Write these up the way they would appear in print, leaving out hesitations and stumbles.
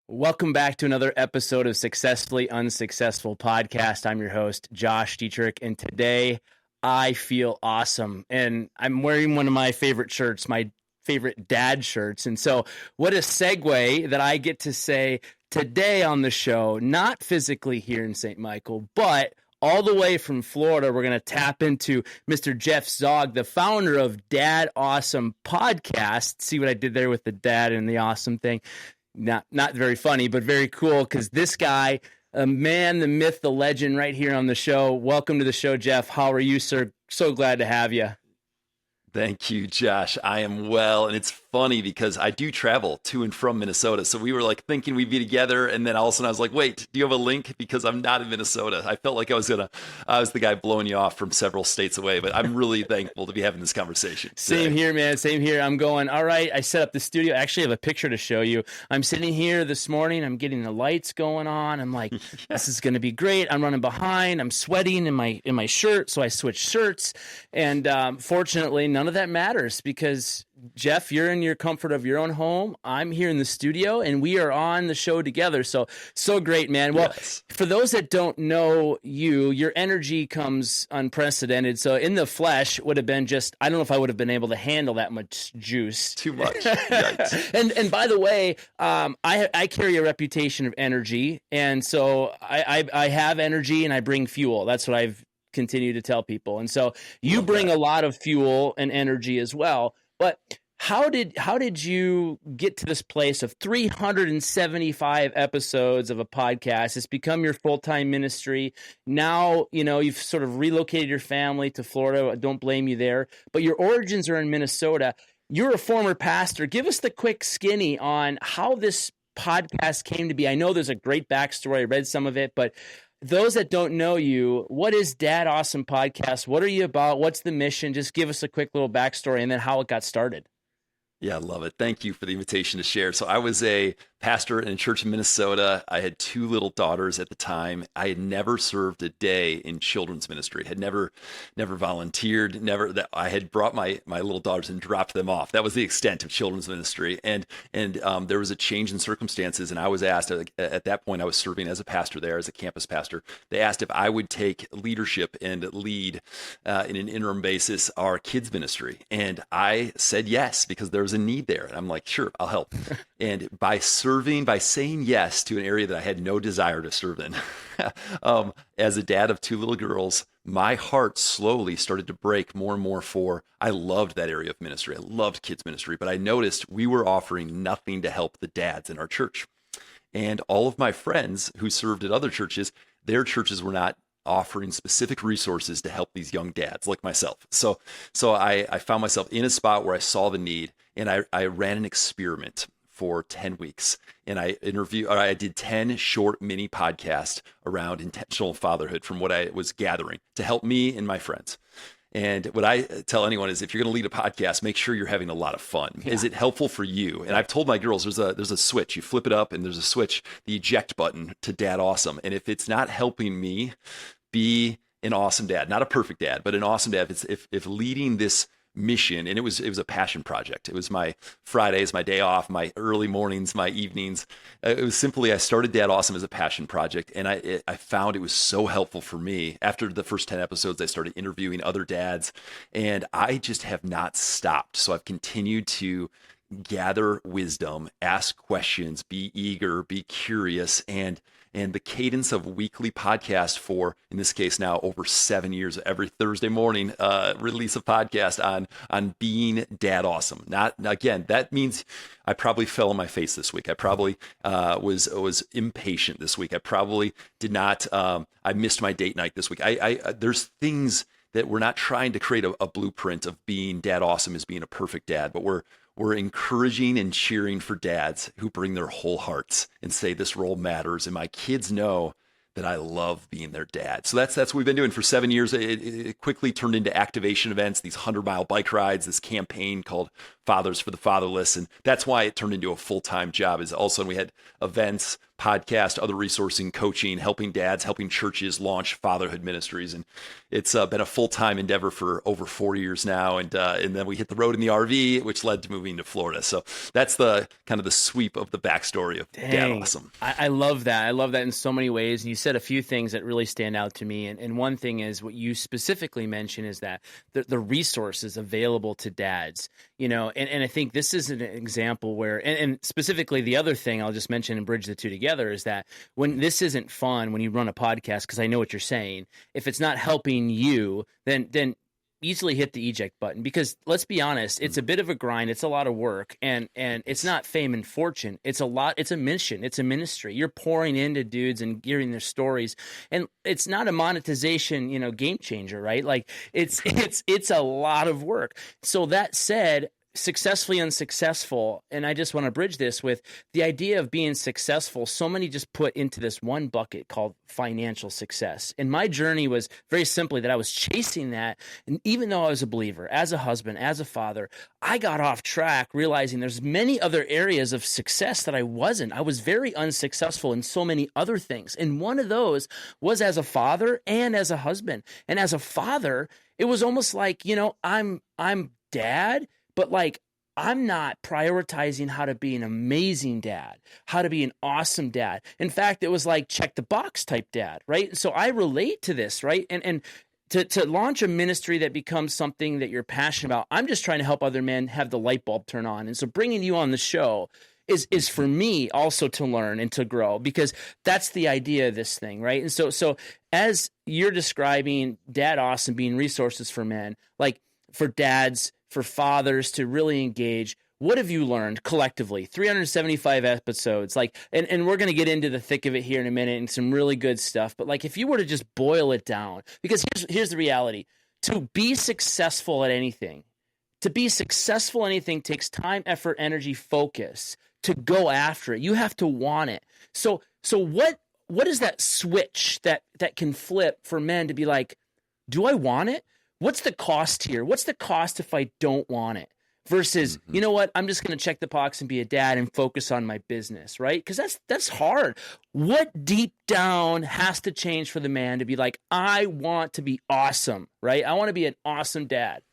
Welcome back to another episode of Successfully Unsuccessful podcast. I'm your host, Josh Dietrich, and today I feel awesome. And I'm wearing one of my favorite shirts, my favorite dad shirts. And so what a segue that I get to say today on the show, not physically here in St. Michael, but all the way from Florida. We're going to tap into Mr. Jeff Zaugg, the founder of Dad Awesome Podcast. See what I did there with the dad and the awesome thing? Not very funny, but very cool, because this guy, a man, the myth, the legend, right here on the show. Welcome to the show, Jeff. How are you, sir? So glad to have you. Thank you, Josh. I am well. And it's funny because I do travel to and from Minnesota. So we were like thinking we'd be together. And then all of a sudden I was like, wait, do you have a link? Because I'm not in Minnesota. I felt like I was the guy blowing you off from several states away, but I'm really thankful to be having this conversation today. Same here, man. Same here. I'm going, all right, I set up the studio. I actually have a picture to show you. I'm sitting here this morning. I'm getting the lights going on. I'm like, this is going to be great. I'm running behind. I'm sweating in my shirt. So I switched shirts. And fortunately, none of that matters because Jeff, you're in your comfort of your own home. I'm here in the studio and we are on the show together. So great, man. Well, yes. For those that don't know you, your energy comes unprecedented. So in the flesh would have been just, I don't know if I would have been able to handle that much juice. Too much. Yikes. And by the way, I carry a reputation of energy. And so I have energy and I bring fuel. That's what I've continued to tell people. And so you bring a lot of fuel and energy as well. But how did you get to this place of 375 episodes of a podcast? It's become your full-time ministry. Now, you've sort of relocated your family to Florida. I don't blame you there. But your origins are in Minnesota. You're a former pastor. Give us the quick skinny on how this podcast came to be. I know there's a great backstory. I read some of it, but those that don't know you, what is Dad Awesome Podcast? What are you about? What's the mission? Just give us a quick little backstory and then how it got started. Yeah, I love it. Thank you for the invitation to share. So I was a pastor in a church in Minnesota. I had two little daughters at the time. I had never served a day in children's ministry, had never volunteered, I had brought my little daughters and dropped them off. That was the extent of children's ministry. And there was a change in circumstances. And I was asked, at that point, I was serving as a pastor there, as a campus pastor. They asked if I would take leadership and lead in an interim basis our kids ministry. And I said yes, because there was a need there. And I'm like, sure, I'll help. And by saying yes to an area that I had no desire to serve in, as a dad of two little girls, my heart slowly started to break more and more I loved that area of ministry. I loved kids ministry, but I noticed we were offering nothing to help the dads in our church. And all of my friends who served at other churches, their churches were not offering specific resources to help these young dads like myself. So I found myself in a spot where I saw the need, and I ran an experiment for 10 weeks. And I did 10 short mini podcasts around intentional fatherhood from what I was gathering to help me and my friends. And what I tell anyone is, if you're going to lead a podcast, make sure you're having a lot of fun. Yeah. Is it helpful for you? And I've told my girls, there's a switch. You flip it up and there's a switch, the eject button to Dad Awesome. And if it's not helping me be an awesome dad, not a perfect dad, but an awesome dad, if leading this mission, and it was a passion project. It was my Fridays, my day off, my early mornings, my evenings. It was simply, I started Dad Awesome as a passion project, and I found it was so helpful for me. After the first 10 episodes, I started interviewing other dads, and I just have not stopped. So I've continued to gather wisdom, ask questions, be eager, be curious, and the cadence of weekly podcasts for, in this case now, over 7 years, every Thursday morning, release a podcast on being Dad Awesome. Again, that means I probably fell on my face this week. I probably was impatient this week. I probably did not. I missed my date night this week. There's things that we're not trying to create a blueprint of being Dad Awesome as being a perfect dad, but we're encouraging and cheering for dads who bring their whole hearts and say this role matters. And my kids know that I love being their dad. So that's what we've been doing for 7 years. It quickly turned into activation events, these 100-mile bike rides, this campaign called Fathers for the Fatherless. And that's why it turned into a full-time job. Is also we had events, podcast, other resourcing, coaching, helping dads, helping churches launch fatherhood ministries. And it's been a full-time endeavor for over 4 years now. And then we hit the road in the RV, which led to moving to Florida. So that's the kind of the sweep of the backstory of Dad Awesome. I love that. I love that in so many ways. And you said a few things that really stand out to me. And one thing is what you specifically mentioned is that the resources available to dads, you know, and I think this is an example where, and specifically the other thing I'll just mention and bridge the two together is that when this isn't fun, when you run a podcast, because I know what you're saying, if it's not helping you, then easily hit the eject button, because let's be honest, it's a bit of a grind. It's a lot of work, and it's not fame and fortune. It's a mission. It's a ministry. You're pouring into dudes and hearing their stories, and it's not a monetization, you know, game changer, right? Like it's a lot of work. So that said, Successfully Unsuccessful, and I just want to bridge this with the idea of being successful. So many just put into this one bucket called financial success. And my journey was very simply that I was chasing that. And even though I was a believer, as a husband, as a father, I got off track realizing there's many other areas of success that I wasn't. I was very unsuccessful in so many other things. And one of those was as a father and as a husband. And as a father, it was almost like, you know, I'm dad, but like, I'm not prioritizing how to be an amazing dad, how to be an awesome dad. In fact, it was like check the box type dad, right? So I relate to this, right? And to launch a ministry that becomes something that you're passionate about, I'm just trying to help other men have the light bulb turn on. And so bringing you on the show is for me also to learn and to grow, because that's the idea of this thing, right? And so as you're describing Dad Awesome being resources for men, like for dads, for fathers to really engage, what have you learned collectively? 375 episodes, like, and we're going to get into the thick of it here in a minute and some really good stuff. But like, if you were to just boil it down, because here's the reality: to be successful at anything, takes time, effort, energy, focus to go after it. You have to want it. So what is that switch that can flip for men to be like, do I want it? What's the cost here? What's the cost if I don't want it? Versus, you know what? I'm just going to check the box and be a dad and focus on my business, right? Because that's hard. What deep down has to change for the man to be like, I want to be awesome, right? I want to be an awesome dad.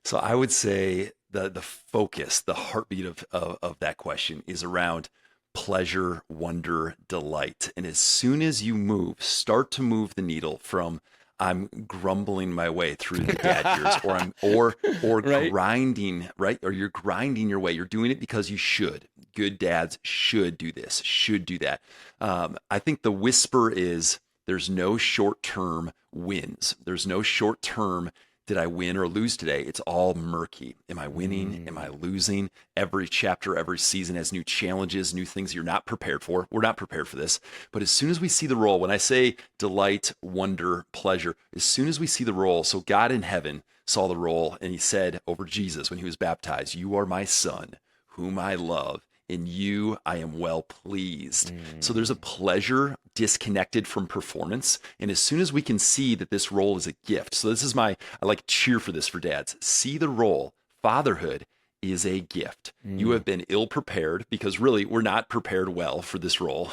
So I would say the focus, the heartbeat of that question is around pleasure, wonder, delight. And as soon as you start to move the needle from I'm grumbling my way through the dad years, or right? Grinding, right? Or you're grinding your way. You're doing it because you should. Good dads should do this, should do that. I think the whisper is there's no short-term wins. There's no short-term did I win or lose today? It's all murky. Am I winning? Am I losing? Every chapter, every season has new challenges, new things you're not prepared for. We're not prepared for this. But as soon as we see the role, when I say delight, wonder, pleasure, as soon as we see the role, so God in heaven saw the role and he said over Jesus when he was baptized, you are my son, whom I love. In you, I am well pleased. So there's a pleasure disconnected from performance. And as soon as we can see that this role is a gift, so this is I like cheer for this for dads. See the role. Fatherhood is a gift. You have been ill prepared because really we're not prepared well for this role.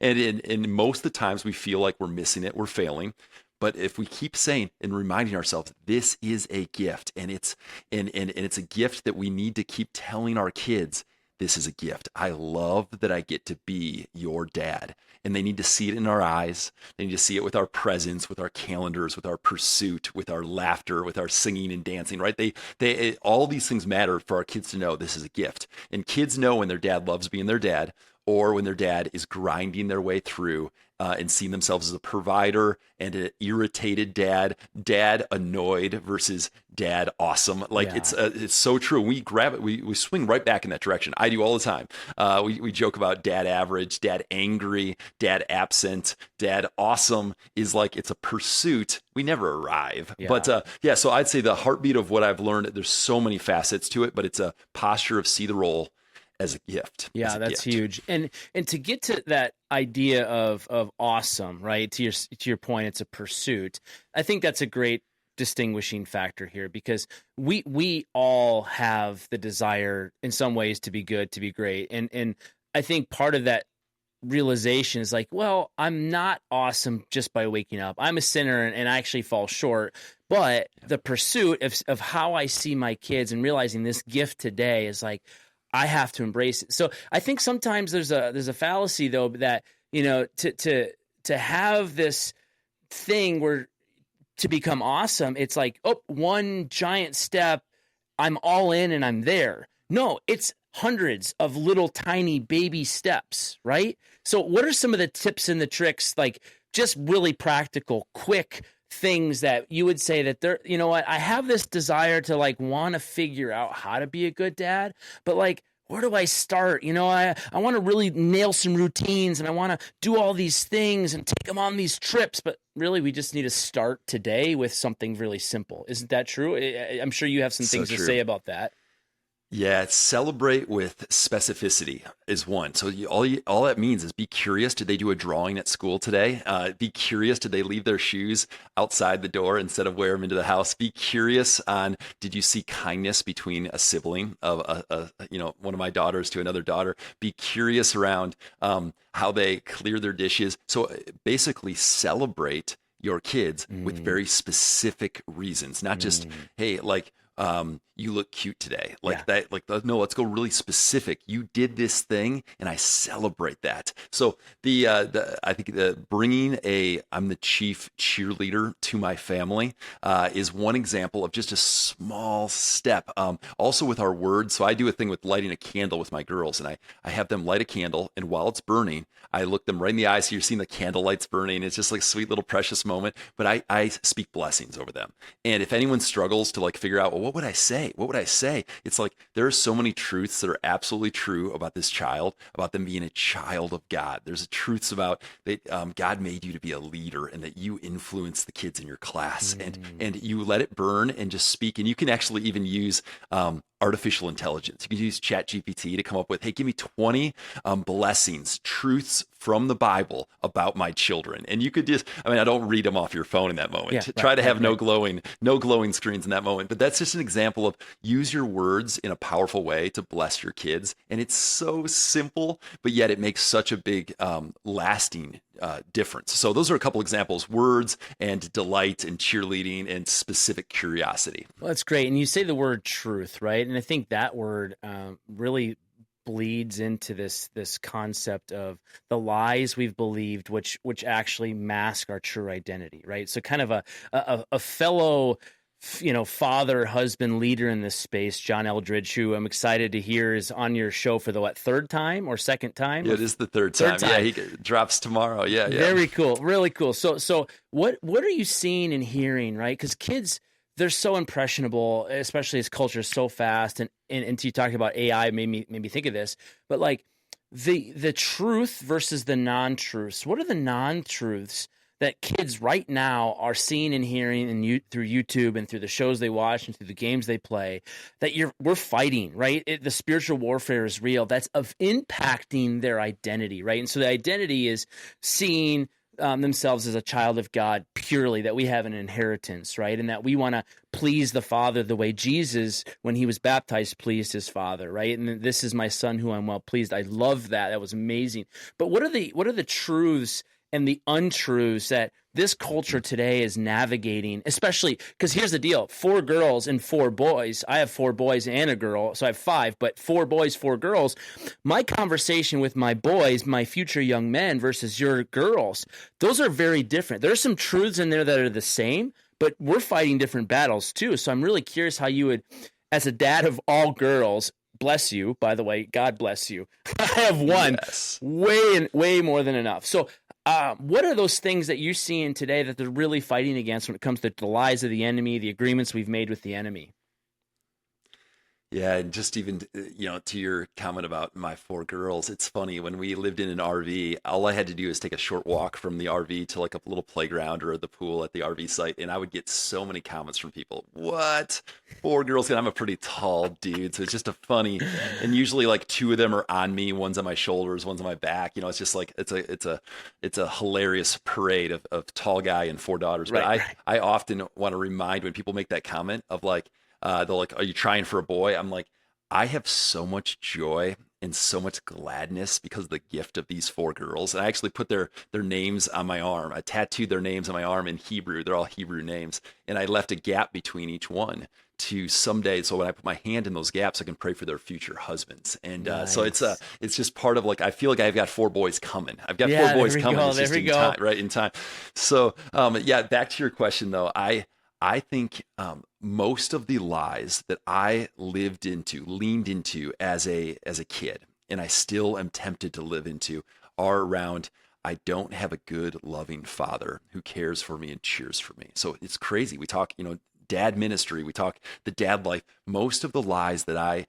And most of the times we feel like we're missing it, we're failing. But if we keep saying and reminding ourselves, this is a gift, and it's a gift that we need to keep telling our kids, this is a gift. I love that I get to be your dad. And they need to see it in our eyes. They need to see it with our presence, with our calendars, with our pursuit, with our laughter, with our singing and dancing, right? All these things matter for our kids to know this is a gift. And kids know when their dad loves being their dad, or when their dad is grinding their way through and seeing themselves as a provider and an irritated dad annoyed versus dad awesome. Like it's so true. We grab it, we swing right back in that direction. I do all the time. We joke about dad average, dad angry, dad absent, dad awesome is like it's a pursuit. We never arrive. Yeah. But so I'd say the heartbeat of what I've learned, there's so many facets to it, but it's a posture of see the role as a gift. Yeah, that's huge. And to get to that idea of awesome, right? To your point, it's a pursuit. I think that's a great distinguishing factor here, because we all have the desire in some ways to be good, to be great. And I think part of that realization is like, well, I'm not awesome just by waking up. I'm a sinner and I actually fall short. But the pursuit of how I see my kids and realizing this gift today is like, I have to embrace it. So I think sometimes there's a fallacy though, that, to have this thing where to become awesome, it's like, oh, one giant step, I'm all in and I'm there. No, it's hundreds of little tiny baby steps, right? So what are some of the tips and the tricks, like just really practical, quick things that you would say that they're, you know what, I have this desire to like want to figure out how to be a good dad, but like, where do I start? I want to really nail some routines and I want to do all these things and take them on these trips. But really, we just need to start today with something really simple. Isn't that true? I'm sure you have some things to say about that. Yeah, celebrate with specificity is one. So all that means is be curious. Did they do a drawing at school today? Be curious. Did they leave their shoes outside the door instead of wear them into the house? Be curious on, did you see kindness between a sibling of one of my daughters to another daughter? Be curious around how they clear their dishes. So basically celebrate your kids with very specific reasons, not just, hey, like, you look cute today, like that, like, no, let's go really specific. You did this thing and I celebrate that. So I think I'm the chief cheerleader to my family, is one example of just a small step. Also with our words. So I do a thing with lighting a candle with my girls, and I have them light a candle, and while it's burning, I look them right in the eye. So you're seeing the candlelight's burning. It's just like a sweet little precious moment, but I speak blessings over them. And if anyone struggles to like figure out, well, what would I say? What would I say? It's like, there are so many truths that are absolutely true about this child, about them being a child of God. There's truths about that God made you to be a leader and that you influence the kids in your class, and you let it burn and just speak. And you can actually even use artificial intelligence. You can use ChatGPT to come up with, hey, give me 20 blessings, truths from the Bible about my children. And you could just, I don't read them off your phone in that moment. Yeah, Try to have no glowing screens in that moment. But that's just an example of use your words in a powerful way to bless your kids. And it's so simple, but yet it makes such a big lasting difference. So those are a couple examples: words and delight and cheerleading and specific curiosity. Well, that's great. And you say the word truth, right? And I think that word really bleeds into this concept of the lies we've believed, which actually mask our true identity, right? So kind of a fellow father, husband, leader in this space, John Eldridge, who I'm excited to hear is on your show for the third time or second time? Yeah, it is the third time. Yeah, he drops tomorrow. Yeah. Very cool. Really cool. So what are you seeing and hearing, right? Because kids, they're so impressionable, especially as culture is so fast. And you talking about AI made me think of this, but like the truth versus the non-truths. What are the non-truths that kids right now are seeing and hearing through YouTube and through the shows they watch and through the games they play, that we're fighting, right? The spiritual warfare is real. That's of impacting their identity, right? And so the identity is seeing themselves as a child of God purely, that we have an inheritance, right? And that we want to please the Father the way Jesus, when he was baptized, pleased his Father, right? And this is my son who I'm well pleased. I love that. That was amazing. But what are the truths and the untruths that this culture today is navigating, especially because here's the deal: 4 girls and 4 boys. I have 4 boys and a girl, so I have 5, but 4 boys, 4 girls. My conversation with my boys, my future young men versus your girls, those are very different. There's some truths in there that are the same, but we're fighting different battles too. So I'm really curious how you would, as a dad of all girls, bless you, by the way, God bless you. I have one, yes. way more than enough. So what are those things that you're seeing today that they're really fighting against when it comes to the lies of the enemy, the agreements we've made with the enemy? Yeah, and just even, to your comment about my 4 girls, it's funny, when we lived in an RV, all I had to do is take a short walk from the RV to like a little playground or the pool at the RV site, and I would get so many comments from people. What? 4 girls? And I'm a pretty tall dude, so it's just a funny, and usually like 2 of them are on me, one's on my shoulders, one's on my back. It's just like, it's a hilarious parade of tall guy and 4 daughters. But right. I often want to remind, when people make that comment of like, they're like, are you trying for a boy? I'm like, I have so much joy and so much gladness because of the gift of these 4 girls. And I actually put their names on my arm. I tattooed their names on my arm in Hebrew. They're all Hebrew names. And I left a gap between each one to someday. So when I put my hand in those gaps, I can pray for their future husbands. And so it's just part of like, I feel like I've got 4 boys coming. I've got 4 boys coming. It's just in time, right? In time. So yeah, back to your question though. I think most of the lies that I leaned into as a kid, and I still am tempted to live into, are around, I don't have a good, loving father who cares for me and cheers for me. So it's crazy. We talk, dad ministry. We talk the dad life. Most of the lies that I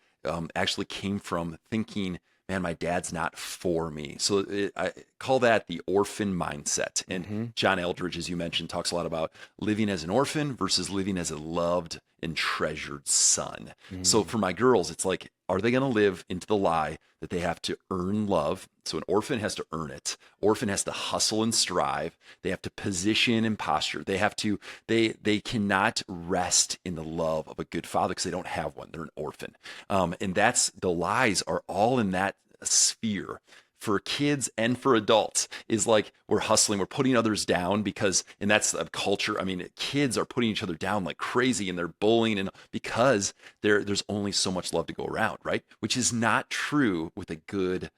actually came from thinking, man, my dad's not for me. So I call that the orphan mindset. And John Eldredge, as you mentioned, talks a lot about living as an orphan versus living as a loved and treasured son. So for my girls, it's like, are they going to live into the lie that they have to earn love? So an orphan has to earn it. Orphan has to hustle and strive. They have to position and posture. They cannot rest in the love of a good father because they don't have one. They're an orphan. And the lies are all in that sphere. For kids and for adults, is like we're hustling, we're putting others down and that's a culture. I mean, kids are putting each other down like crazy and they're bullying, and because there's only so much love to go around, right? Which is not true with a good,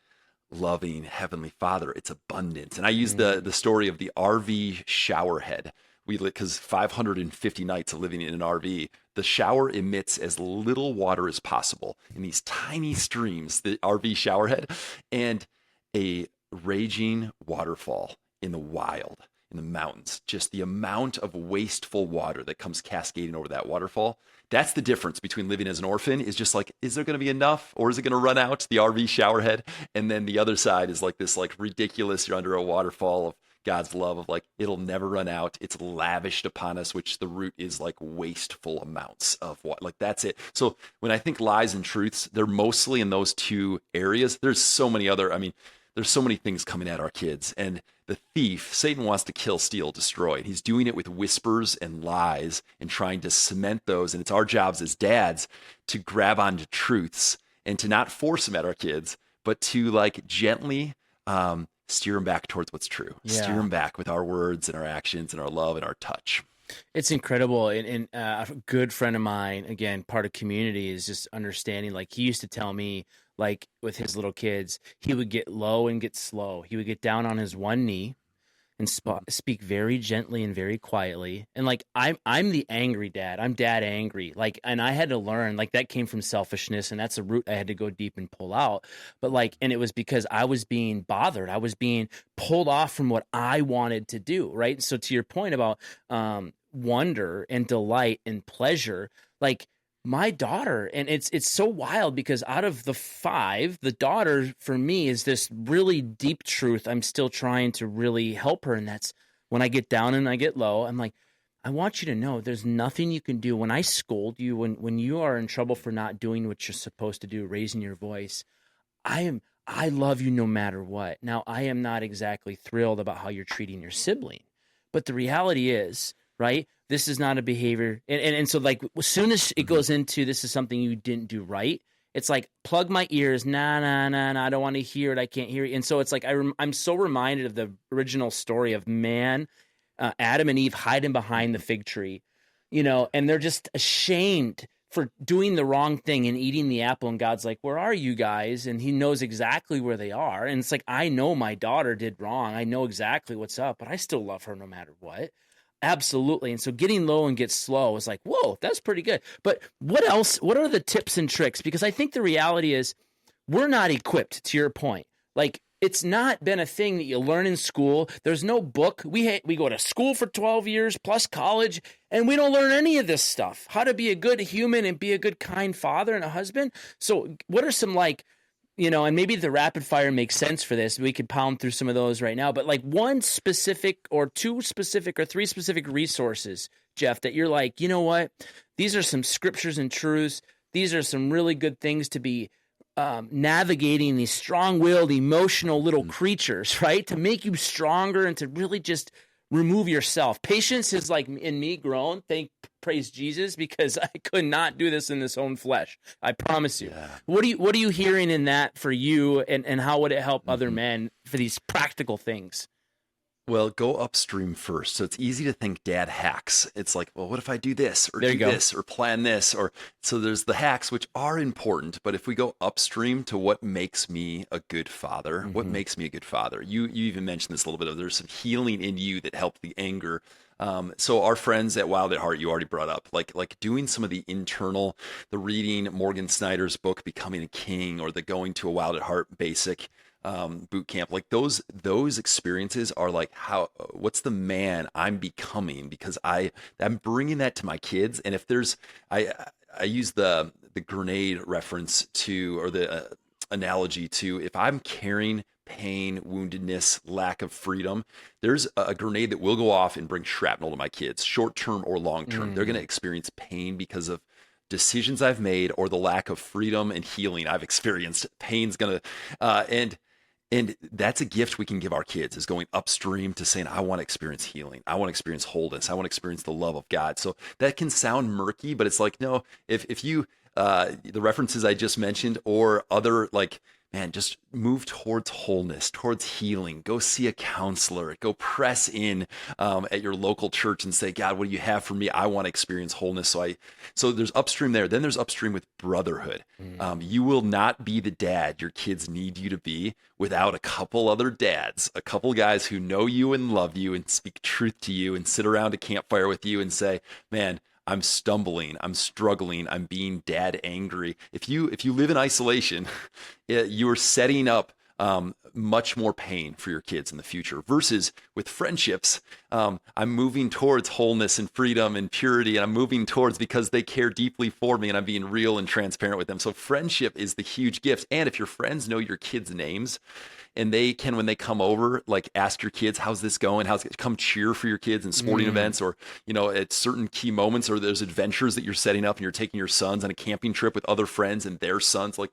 loving Heavenly Father. It's abundant. And I use the story of the RV showerhead. Because 550 nights of living in an RV, the shower emits as little water as possible in these tiny streams, the RV showerhead, and a raging waterfall in the wild, in the mountains. Just the amount of wasteful water that comes cascading over that waterfall. That's the difference between living as an orphan, is just like, is there going to be enough, or is it going to run out? The RV showerhead. And then the other side is like this like ridiculous, you're under a waterfall of God's love of like, it'll never run out. It's lavished upon us, which the root is like wasteful amounts of what, like that's it. So when I think lies and truths, they're mostly in those 2 areas. There's so many things coming at our kids. And the thief, Satan, wants to kill, steal, destroy. And he's doing it with whispers and lies and trying to cement those. And it's our jobs as dads to grab onto truths and to not force them at our kids, but to like gently steer them back towards what's true. Yeah. Steer them back with our words and our actions and our love and our touch. It's incredible. And a good friend of mine, again, part of community, is just understanding, like he used to tell me, like with his little kids, he would get low and get slow. He would get down on his one knee and speak very gently and very quietly. And like, I'm the angry dad. I'm dad angry. Like, and I had to learn, like that came from selfishness, and that's a root I had to go deep and pull out. But like, and it was because I was being bothered. I was being pulled off from what I wanted to do. Right. So to your point about wonder and delight and pleasure, like my daughter, and it's so wild because out of the 5, the daughter for me is this really deep truth I'm still trying to really help her. And that's when I get down and I get low, I'm like, I want you to know there's nothing you can do. When I scold you, when you are in trouble for not doing what you're supposed to do, raising your voice, I love you no matter what. Now, I am not exactly thrilled about how you're treating your sibling, but the reality is, right, this is not a behavior. And so like as soon as it goes into this is something you didn't do right, it's like plug my ears. Nah, I don't want to hear it. I can't hear it. And so it's like I'm so reminded of the original story of man, Adam and Eve hiding behind the fig tree, and they're just ashamed for doing the wrong thing and eating the apple. And God's like, where are you guys? And he knows exactly where they are. And it's like, I know my daughter did wrong. I know exactly what's up, but I still love her no matter what. Absolutely. And so getting low and get slow is like, whoa, that's pretty good. But what else? What are the tips and tricks? Because I think the reality is we're not equipped, to your point. Like, it's not been a thing that you learn in school. There's no book. We go to school for 12 years plus college, and we don't learn any of this stuff. How to be a good human and be a good, kind father and a husband. So what are some and maybe the rapid fire makes sense for this. We could pound through some of those right now. But like one specific or 2 specific or 3 specific resources, Jeff, that you're like, you know what? These are some scriptures and truths. These are some really good things to be navigating these strong-willed, emotional little creatures, right? To make you stronger and to really just remove yourself. Patience is like in me grown. Praise Jesus, because I could not do this in this own flesh. I promise you. Yeah. What are you hearing in that for you, and how would it help other Mm-hmm. men for these practical things? Well, go upstream first. So it's easy to think dad hacks. It's like, well, what if I do this or There you do go. this or plan this? Or so there's the hacks, which are important. But if we go upstream to what makes me a good father, what makes me a good father? You even mentioned this a little bit. There's some healing in you that helped the anger. So our friends at Wild at Heart, you already brought up, like doing some of the internal, the reading Morgan Snyder's book, Becoming a King, or the going to a Wild at Heart basic boot camp, like those experiences are like, what's the man I'm becoming, because I'm bringing that to my kids. And if there's I use the grenade reference to, or the analogy to, if I'm carrying pain, woundedness, lack of freedom, there's a grenade that will go off and bring shrapnel to my kids, short term or long term. They're going to experience pain because of decisions I've made, or the lack of freedom and healing I've experienced. Pain's gonna and that's a gift we can give our kids, is going upstream to saying, I want to experience healing. I want to experience wholeness. I want to experience the love of God. So that can sound murky, but it's like, no, if you, the references I just mentioned, or other, like, man, just move towards wholeness, towards healing. Go see a counselor. Go press in at your local church and say, God, what do you have for me? I want to experience wholeness. So there's upstream there. Then there's upstream with brotherhood. You will not be the dad your kids need you to be without a couple other dads, a couple guys who know you and love you and speak truth to you and sit around a campfire with you and say, man, I'm stumbling, I'm struggling, I'm being dad angry. If you live in isolation, you are setting up much more pain for your kids in the future. Versus with friendships, I'm moving towards wholeness and freedom and purity, and I'm moving towards, because they care deeply for me and I'm being real and transparent with them. So friendship is the huge gift. And if your friends know your kids' names, and they can, when they come over, like, ask your kids, how's this going? Come cheer for your kids in sporting events, or, at certain key moments, or there's adventures that you're setting up and you're taking your sons on a camping trip with other friends and their sons. Like,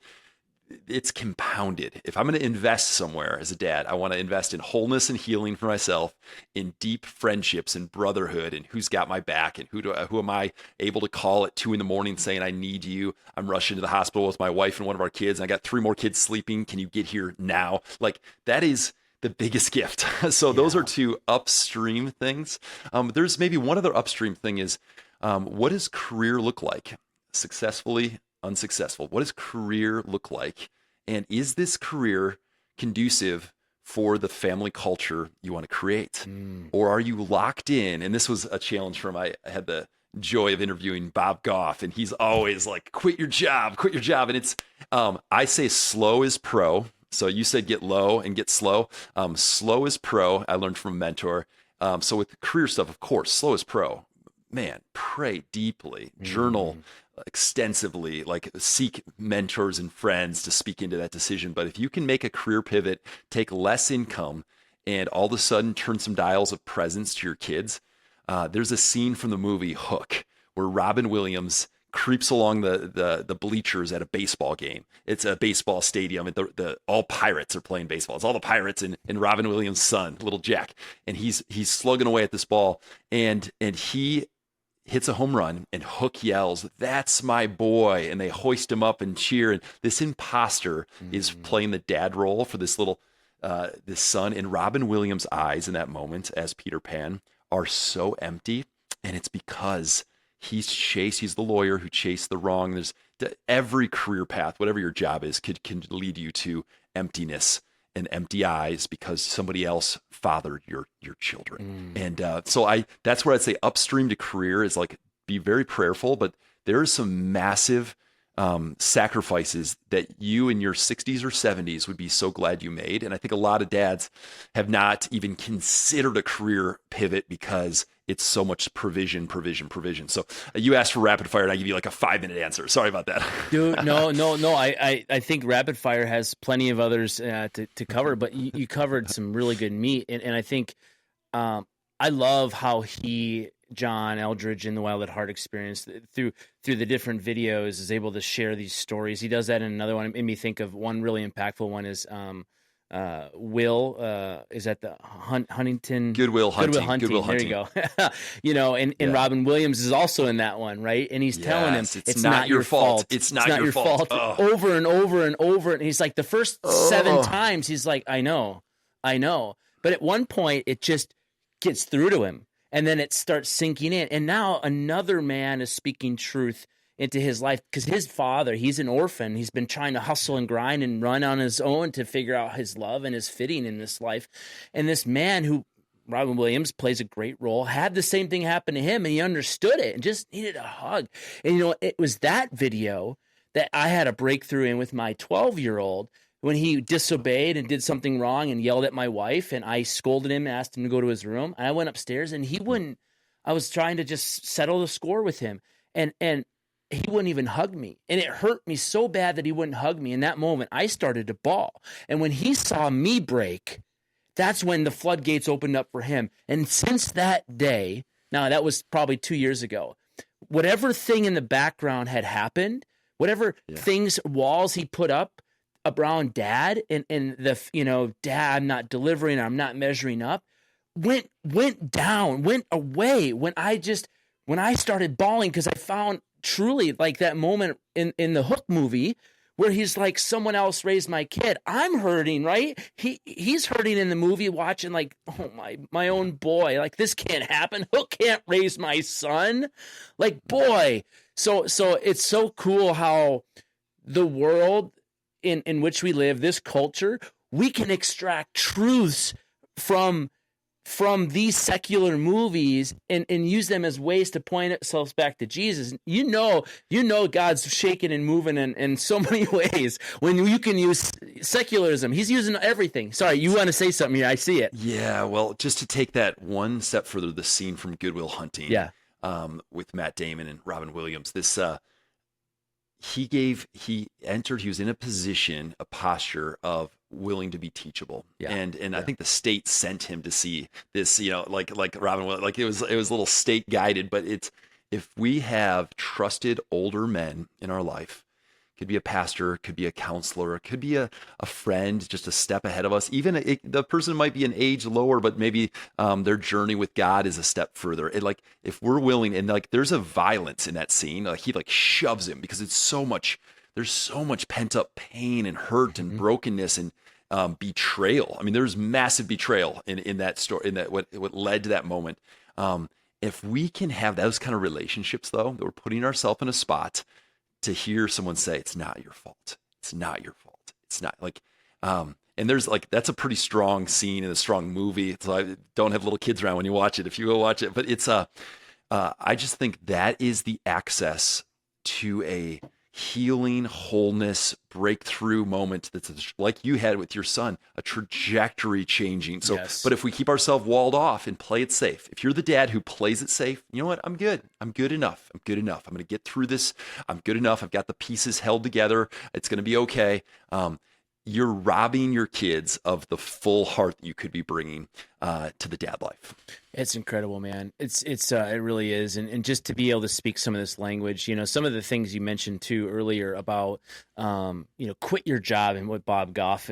it's compounded. If I'm going to invest somewhere as a dad, I want to invest in wholeness and healing for myself, in deep friendships and brotherhood, and who's got my back, and who am I able to call at 2 a.m. saying, I need you. I'm rushing to the hospital with my wife and one of our kids, and I got 3 more kids sleeping. Can you get here now? Like, that is the biggest gift. So those are 2 upstream things. There's maybe one other upstream thing is, what does career look like? Successfully Unsuccessful. What does career look like? And is this career conducive for the family culture you want to create? Or are you locked in? And this was a challenge from, I had the joy of interviewing Bob Goff, and he's always like, quit your job. And it's, I say slow is pro. So you said get low and get slow. Slow is pro. I learned from a mentor. So with career stuff, of course, slow is pro. Man, pray deeply, journal extensively, like seek mentors and friends to speak into that decision. But if you can make a career pivot, take less income, and all of a sudden turn some dials of presence to your kids, there's a scene from the movie Hook where Robin Williams creeps along the bleachers at a baseball game. It's a baseball stadium, and the all pirates are playing baseball. It's all the pirates and Robin Williams' son, little Jack, and he's slugging away at this ball, and he hits a home run, and Hook yells, "That's my boy!" And they hoist him up and cheer. And this imposter is playing the dad role for this little this son. And Robin Williams' eyes in that moment as Peter Pan are so empty, and it's because he's the lawyer who chased the wrong. There's every career path, whatever your job is, can lead you to emptiness and empty eyes because somebody else fathered your children. And so that's where I'd say upstream to career is, like, be very prayerful, but there are some massive sacrifices that you in your 60s or 70s would be so glad you made. And I think a lot of dads have not even considered a career pivot because it's so much provision. So you asked for rapid fire, and I give you like a 5-minute answer. Sorry about that. Dude, no. I think rapid fire has plenty of others to cover, but you covered some really good meat. And I think I love how John Eldridge in the Wild at Heart experience through the different videos is able to share these stories. He does that in another one. It made me think of one really impactful one is Will is at the Huntington Goodwill Hunting. There you go. And Robin Williams is also in that one, right? And he's telling him it's not your fault. It's not your fault. Over and over and over. And he's like, the first 7 times, he's like, I know. But at one point, it just gets through to him, and then it starts sinking in. And now another man is speaking truth into his life, because his father, he's an orphan. He's been trying to hustle and grind and run on his own to figure out his love and his fitting in this life. And this man, who Robin Williams plays a great role, had the same thing happen to him, and he understood it and just needed a hug. And, it was that video that I had a breakthrough in with my 12-year-old when he disobeyed and did something wrong and yelled at my wife, and I scolded him and asked him to go to his room. And I went upstairs, and he wouldn't. I was trying to just settle the score with him, and he wouldn't even hug me. And it hurt me so bad that he wouldn't hug me. In that moment, I started to bawl. And when he saw me break, that's when the floodgates opened up for him. And since that day, now that was probably 2 years ago, whatever thing in the background had happened, whatever walls he put up around dad and the, dad, I'm not delivering, I'm not measuring up, went down, went away when I started bawling, because I found truly, like that moment in the Hook movie where he's like, someone else raised my kid. I'm hurting, right? He's hurting in the movie, watching like, oh my own boy, like this can't happen. Hook can't raise my son. Like, boy. So it's so cool how the world in which we live, this culture, we can extract truths from these secular movies and use them as ways to point ourselves back to Jesus. You know God's shaking and moving in so many ways when you can use secularism. He's using everything. Sorry, you want to say something here? I see it. Yeah, well, just to take that one step further, the scene from Good Will Hunting with Matt Damon and Robin Williams, this he was in a posture of willing to be teachable. And I think the state sent him to see this, like Robin, like it was a little state guided, but if we have trusted older men in our life, could be a pastor, could be a counselor, it could be a friend just a step ahead of us. Even the person might be an age lower, but maybe their journey with God is a step further. If we're willing, and there's a violence in that scene, he shoves him because there's so much pent up pain and hurt and brokenness and betrayal. I mean, there's massive betrayal in that story, in that what led to that moment. If we can have those kind of relationships, though, that we're putting ourselves in a spot to hear someone say, it's not your fault. It's not your fault. It's not and there's that's a pretty strong scene in a strong movie. So I don't have little kids around when you watch it, if you go watch it, but it's I just think that is the access to a healing, wholeness, breakthrough moment that's like you had with your son, a trajectory changing. So, But if we keep ourselves walled off and play it safe, if you're the dad who plays it safe, you know what? I'm good. I'm good enough. I'm good enough. I'm going to get through this. I'm good enough. I've got the pieces held together. It's going to be okay. You're robbing your kids of the full heart that you could be bringing to the dad life. It's incredible, man. It really is. And just to be able to speak some of this language, some of the things you mentioned too earlier about, quit your job and what Bob Goff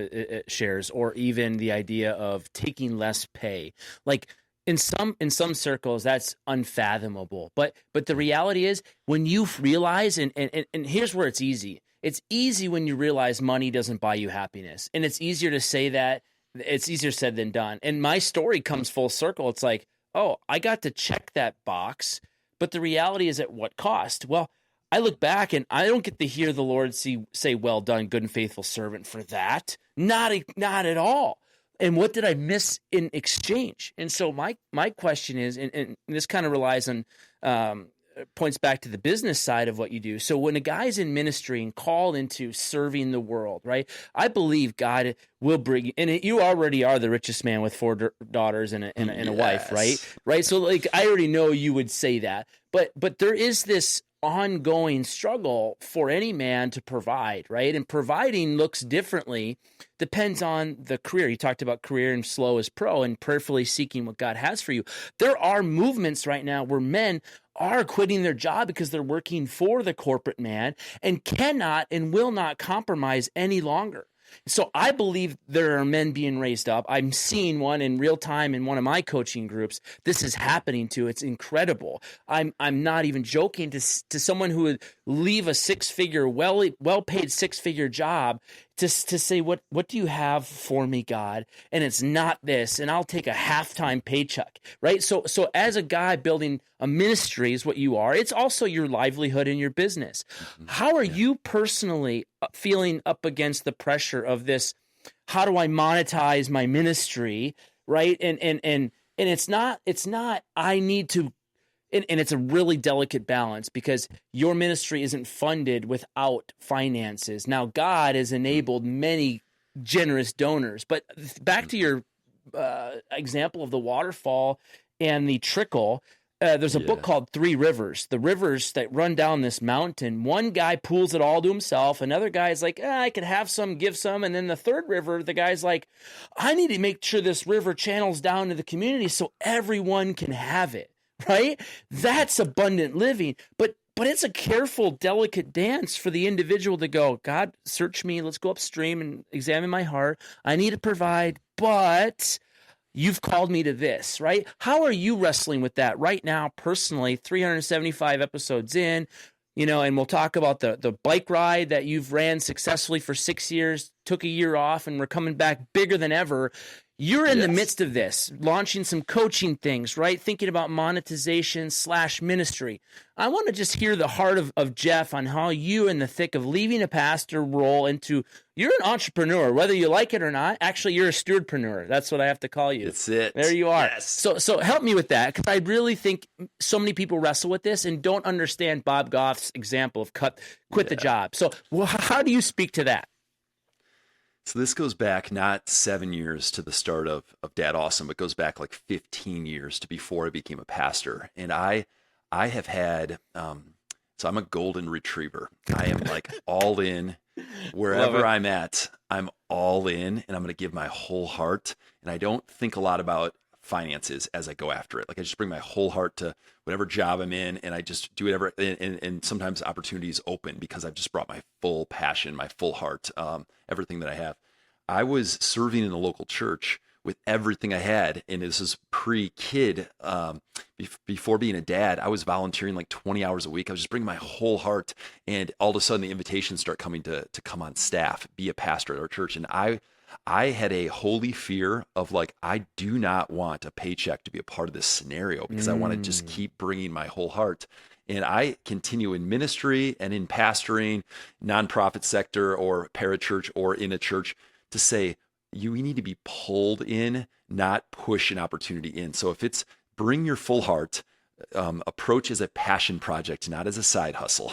shares, or even the idea of taking less pay. Like in some circles, that's unfathomable. But the reality is when you realize, and here's where it's easy. It's easy when you realize money doesn't buy you happiness. And it's easier to say that. It's easier said than done. And my story comes full circle. It's like, oh, I got to check that box, but the reality is at what cost? Well, I look back and I don't get to hear the Lord say, well done, good and faithful servant for that. Not at all. And what did I miss in exchange? And so my question is, and this kind of relies on points back to the business side of what you do. So when a guy's in ministry and called into serving the world, right? I believe God will bring you, and you already are the richest man with 4 daughters and a wife, right? Right. So I already know you would say that, but there is this ongoing struggle for any man to provide, right? And providing looks differently, depends on the career. You talked about career and slow as pro and prayerfully seeking what God has for you. There are movements right now where men are quitting their job because they're working for the corporate man and cannot and will not compromise any longer. So I believe there are men being raised up. I'm seeing one in real time in one of my coaching groups. This is happening to. It's incredible. I'm not even joking to someone who would leave a six-figure, well-paid six-figure job to say, what do you have for me, God? And it's not this, and I'll take a half-time paycheck, right? So as a guy building a ministry is what you are. It's also your livelihood and your business. How are you personally feeling up against the pressure of this? How do I monetize my ministry, right? And it's not I need to. And it's a really delicate balance because your ministry isn't funded without finances. Now, God has enabled many generous donors. But back to your example of the waterfall and the trickle, there's a book called Three Rivers, the rivers that run down this mountain. One guy pools it all to himself. Another guy's like, I could have some, give some. And then the third river, the guy's like, I need to make sure this river channels down to the community so everyone can have it. Right? That's abundant living. But it's a careful, delicate dance for the individual to go, God, search me. Let's go upstream and examine my heart. I need to provide, but you've called me to this, right? How are you wrestling with that right now, personally, 375 episodes in, and we'll talk about the bike ride that you've ran successfully for 6 years, took a year off, and we're coming back bigger than ever. You're in the midst of this, launching some coaching things, right? Thinking about monetization / ministry. I want to just hear the heart of Jeff on how you, in the thick of leaving a pastor role into, you're an entrepreneur, whether you like it or not. Actually, you're a stewardpreneur. That's what I have to call you. That's it. There you are. Yes. So help me with that, because I really think so many people wrestle with this and don't understand Bob Goff's example of quit the job. So how do you speak to that? So this goes back not 7 years to the start of Dad Awesome, but goes back like 15 years to before I became a pastor. And I have had, so I'm a golden retriever. I am like all in wherever I'm at. I'm all in, and I'm going to give my whole heart. And I don't think a lot about finances as I go after it. Like I just bring my whole heart to whatever job I'm in, and I just do whatever. And sometimes opportunities open because I've just brought my full passion, my full heart, everything that I have. I was serving in the local church with everything I had. And this is pre-kid. Before being a dad, I was volunteering like 20 hours a week. I was just bringing my whole heart. And all of a sudden the invitations start coming to come on staff, be a pastor at our church. And I had a holy fear of like, I do not want a paycheck to be a part of this scenario because I want to just keep bringing my whole heart. And I continue in ministry and in pastoring, nonprofit sector or parachurch or in a church to say, we need to be pulled in, not push an opportunity in. So if it's bring your full heart, approach as a passion project, not as a side hustle.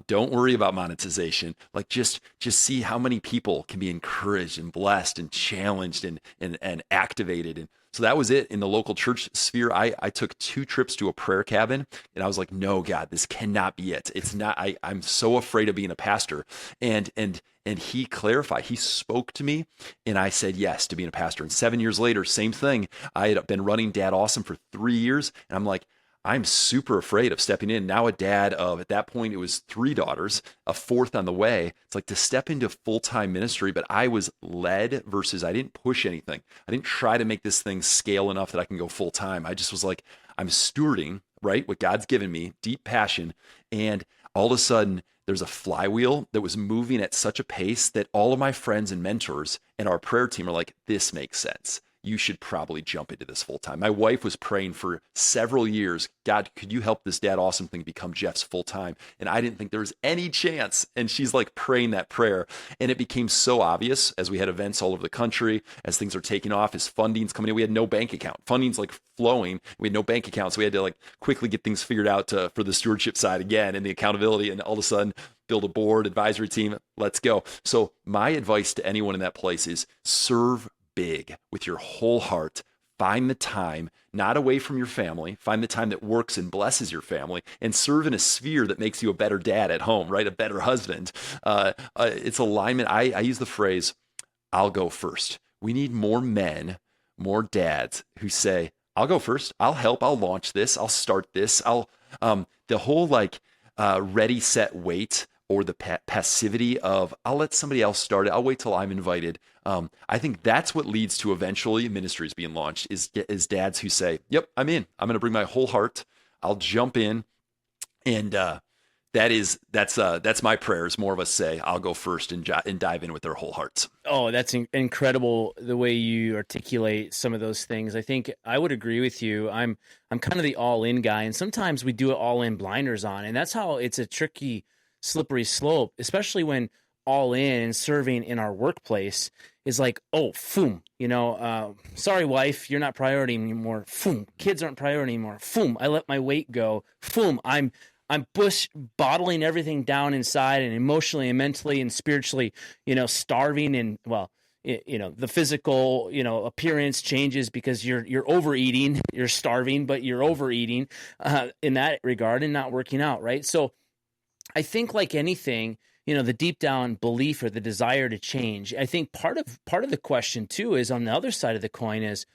Don't worry about monetization. Like just see how many people can be encouraged and blessed and challenged and activated. And so that was it in the local church sphere. I took 2 trips to a prayer cabin, and I was like, no, God, this cannot be it. It's not, I'm so afraid of being a pastor. And he clarified, he spoke to me, and I said yes to being a pastor. And 7 years later, same thing. I had been running Dad Awesome for 3 years, and I'm like, I'm super afraid of stepping in. Now a dad of, at that point, it was 3 daughters, a 4th on the way. It's like to step into full-time ministry, but I was led versus I didn't push anything. I didn't try to make this thing scale enough that I can go full-time. I just was like, I'm stewarding, right, what God's given me, deep passion. And all of a sudden, there's a flywheel that was moving at such a pace that all of my friends and mentors and our prayer team are like, this makes sense. You should probably jump into this full time. My wife was praying for several years, God, could you help this Dad Awesome thing become Jeff's full time? And I didn't think there was any chance. And she's like praying that prayer. And it became so obvious as we had events all over the country, as things are taking off, as funding's coming in. We had no bank account. Funding's like flowing. We had no bank account. So we had to like quickly get things figured out for the stewardship side again and the accountability. And all of a sudden, build a board, advisory team, let's go. So my advice to anyone in that place is serve big with your whole heart. Find the time, not away from your family. Find the time that works and blesses your family, and serve in a sphere that makes you a better dad at home, right? A better husband. It's alignment. I use the phrase, I'll go first. We need more men, more dads who say, I'll go first. I'll help. I'll launch this. I'll start this. The whole like ready, set, wait, or the passivity of, I'll let somebody else start it, I'll wait till I'm invited. I think that's what leads to eventually ministries being launched is dads who say, yep, I'm in. I'm going to bring my whole heart. I'll jump in. And that's my prayer, is more of us say, I'll go first and dive in with their whole hearts. Oh, that's incredible the way you articulate some of those things. I think I would agree with you. I'm kind of the all-in guy, and sometimes we do it all-in blinders on, and that's how it's a tricky, slippery slope, especially when all in and serving in our workplace is like, oh, boom, sorry, wife, you're not priority anymore. Boom, kids aren't priority anymore. Boom, I let my weight go. Boom, I'm bottling everything down inside and emotionally and mentally and spiritually, starving, and the physical, appearance changes because you're overeating, you're starving, but you're overeating in that regard and not working out. Right. So I think like anything, the deep down belief or the desire to change, I think part of the question too is on the other side of the coin is,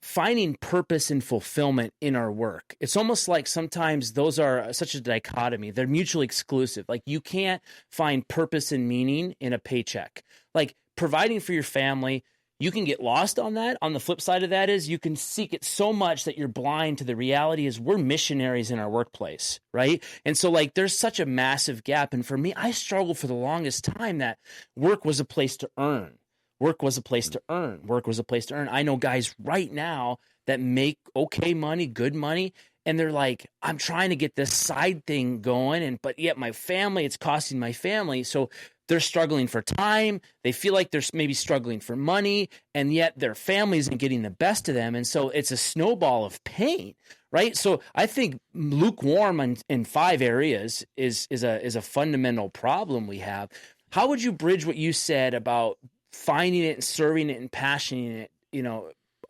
finding purpose and fulfillment in our work. It's almost like sometimes those are such a dichotomy. They're mutually exclusive. Like you can't find purpose and meaning in a paycheck. Like providing for your family, you can get lost on that. On the flip side of that is you can seek it so much that you're blind to the reality is we're missionaries in our workplace, right? And so like there's such a massive gap. And for me, I struggled for the longest time that work was a place to earn. Work was a place to earn. Work was a place to earn. I know guys right now that make okay money, good money, and they're like, I'm trying to get this side thing going, but yet my family, it's costing my family. So they're struggling for time. They feel like they're maybe struggling for money, and yet their family isn't getting the best of them. And so it's a snowball of pain, right? So I think lukewarm in 5 areas is a fundamental problem we have. How would you bridge what you said about finding it and serving it and passioning it,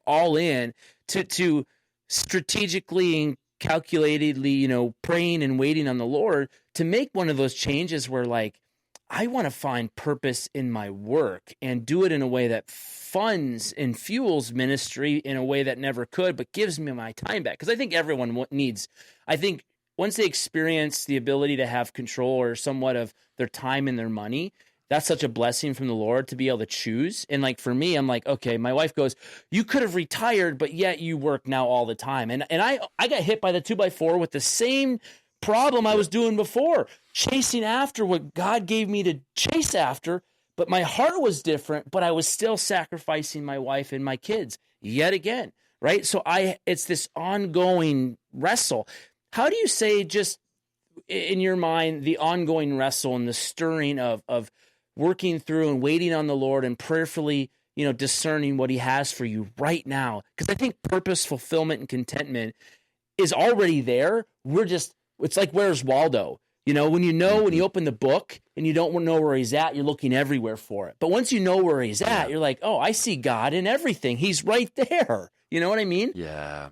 all in to strategically and calculatedly, praying and waiting on the Lord to make one of those changes where like, I want to find purpose in my work and do it in a way that funds and fuels ministry in a way that never could, but gives me my time back. Because I think everyone I think once they experience the ability to have control or somewhat of their time and their money, that's such a blessing from the Lord to be able to choose. And like for me, I'm like, okay, my wife goes, you could have retired, but yet you work now all the time. And I got hit by the 2x4 with the same problem I was doing before, chasing after what God gave me to chase after, but my heart was different, but I was still sacrificing my wife and my kids yet again, right? So it's this ongoing wrestle. How do you say, just in your mind, the ongoing wrestle and the stirring of working through and waiting on the Lord and prayerfully, discerning what he has for you right now? Because I think purpose, fulfillment, and contentment is already there. It's like, where's Waldo? When you open the book and you don't know where he's at, you're looking everywhere for it. But once you know where he's at, you're like, oh, I see God in everything. He's right there. You know what I mean? Yeah.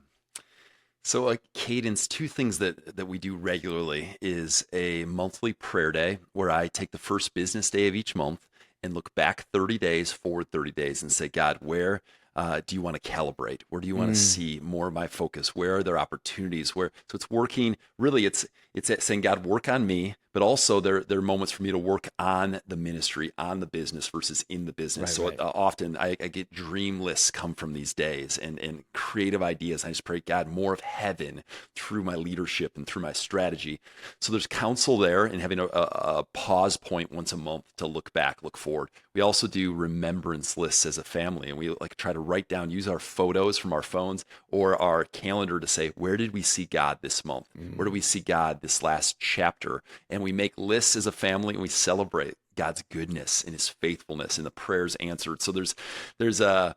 So Cadence, 2 things that we do regularly is a monthly prayer day where I take the first business day of each month and look back 30 days, forward 30 days and say, God, where do you want to calibrate? Where do you want to see more of my focus? Where are there opportunities? So it's working, really it's saying, God, work on me, but also there are moments for me to work on the ministry, on the business versus in the business. Right, so often I get dream lists come from these days and creative ideas. I just pray, God, more of heaven through my leadership and through my strategy. So there's counsel there and having a pause point once a month to look back, look forward. We also do remembrance lists as a family, and we like try to write down, use our photos from our phones or our calendar to say, where did we see God this month? Where do we see God this last chapter? And we make lists as a family and we celebrate God's goodness and his faithfulness and the prayers answered. So there's a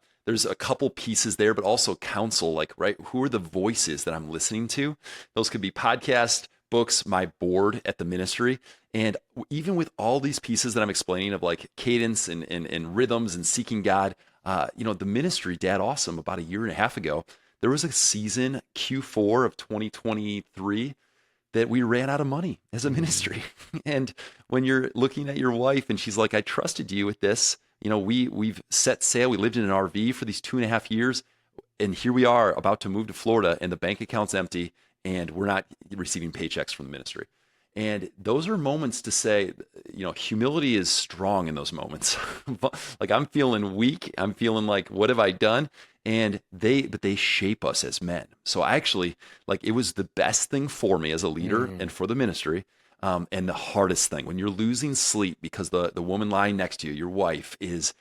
couple pieces there, but also counsel, like, right, who are the voices that I'm listening to? Those could be podcasts, books, my board at the ministry. And even with all these pieces that I'm explaining of like cadence and rhythms and seeking God, the ministry, Dad Awesome, about 1.5 years ago, there was a season, Q4 of 2023, that we ran out of money as a ministry. And when you're looking at your wife and she's like, I trusted you with this, we've set sail. We lived in an RV for these 2.5 years. And here we are about to move to Florida and the bank account's empty and we're not receiving paychecks from the ministry. And those are moments to say, humility is strong in those moments. Like I'm feeling weak. I'm feeling like, what have I done? And but they shape us as men. So I actually, like, it was the best thing for me as a leader and for the ministry. And the hardest thing when you're losing sleep because the woman lying next to you, your wife, is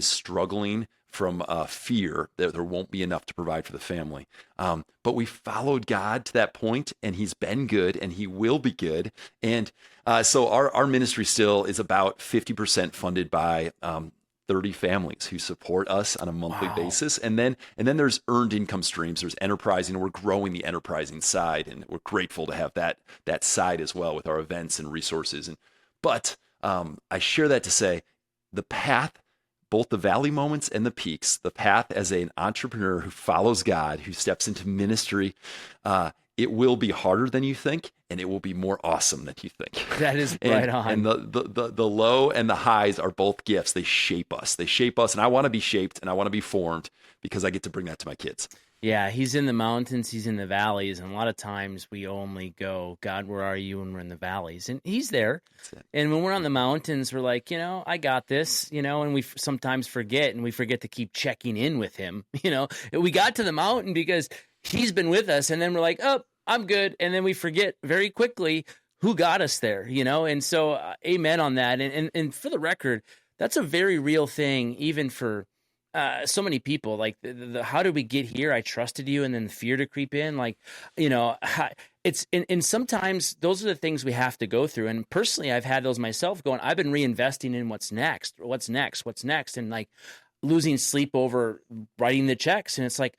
struggling from fear that there won't be enough to provide for the family. But we followed God to that point, and He's been good, and He will be good. And so our ministry still is about 50% funded by 30 families who support us on a monthly basis. And then there's earned income streams. There's enterprising, and we're growing the enterprising side, and we're grateful to have that side as well with our events and resources. But I share that to say the path, both the valley moments and the peaks, the path as an entrepreneur who follows God, who steps into ministry, it will be harder than you think, and it will be more awesome than you think. That is right on. And the low and the highs are both gifts. They shape us. And I want to be shaped, and I want to be formed because I get to bring that to my kids. Yeah, He's in the mountains, He's in the valleys, and a lot of times we only go, God, where are you when we're in the valleys? And He's there. And when we're on the mountains, we're like, I got this, and we sometimes forget, and we forget to keep checking in with Him. We got to the mountain because He's been with us, and then we're like, oh, I'm good. And then we forget very quickly who got us there, And so amen on that. And for the record, that's a very real thing, even for so many people. Like the how did we get here? I trusted you, and then fear to creep in. Like, it's and sometimes those are the things we have to go through. And personally, I've had those myself. I've been reinvesting in what's next, and like losing sleep over writing the checks. And it's like,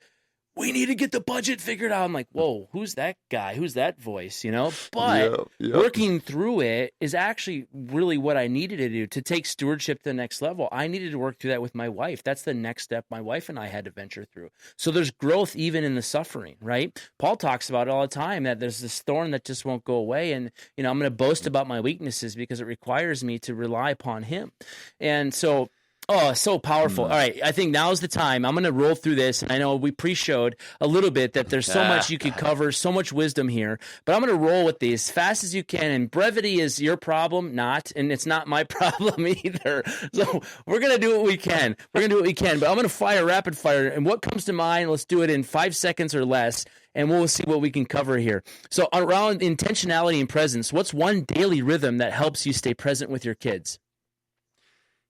we need to get the budget figured out. I'm like, whoa, who's that guy? Who's that voice? But working through it is actually really what I needed to do to take stewardship to the next level. I needed to work through that with my wife. That's the next step my wife and I had to venture through. So there's growth even in the suffering, right? Paul talks about it all the time, that there's this thorn that just won't go away. And, I'm going to boast about my weaknesses because it requires me to rely upon Him. And so, oh, so powerful. All right, I think now's the time. I'm going to roll through this. And I know we pre-showed a little bit that there's so much you could cover, so much wisdom here. But I'm going to roll with these as fast as you can. And brevity is your problem, and it's not my problem either. So we're going to do what we can. But I'm going to fire rapid fire. And what comes to mind, let's do it in 5 seconds or less. And we'll see what we can cover here. So around intentionality and presence, what's one daily rhythm that helps you stay present with your kids?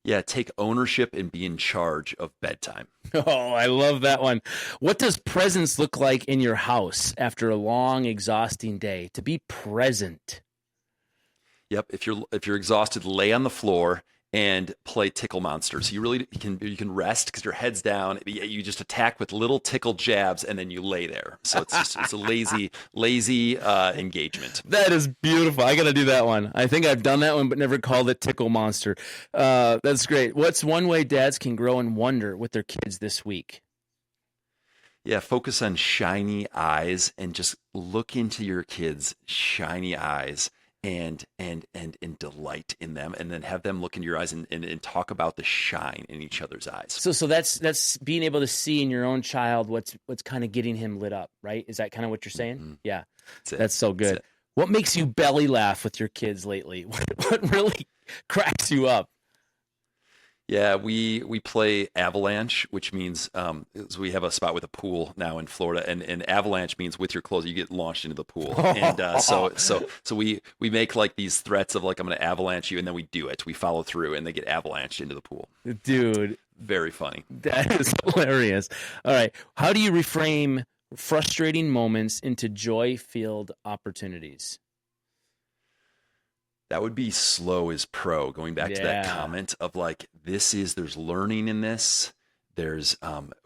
Yeah, take ownership and be in charge of bedtime. Oh, I love that one. What does presence look like in your house after a long, exhausting day? To be present. Yep. If you're exhausted, lay on the floor and play Tickle Monster. So you can rest because your head's down. You just attack with little tickle jabs, and then you lay there. So it's a lazy engagement. That is beautiful. I got to do that one. I think I've done that one, but never called it Tickle Monster. That's great. What's one way dads can grow and wonder with their kids this week? Yeah, focus on shiny eyes and just look into your kids' shiny eyes. And delight in them, and then have them look into your eyes and talk about the shine in each other's eyes. So that's being able to see in your own child what's kind of getting him lit up, right? Is that kind of what you're saying? Mm-hmm. Yeah, that's so good. What makes you belly laugh with your kids lately? What really cracks you up? Yeah, we play Avalanche, which means we have a spot with a pool now in Florida, and Avalanche means with your clothes you get launched into the pool, and so we make like these threats of like, I'm going to avalanche you, and then we do it. We follow through, and they get avalanched into the pool. Dude, very funny. That is hilarious. All right, how do you reframe frustrating moments into joy-filled opportunities? That would be slow is pro, going back to that comment of like, there's learning in this. There's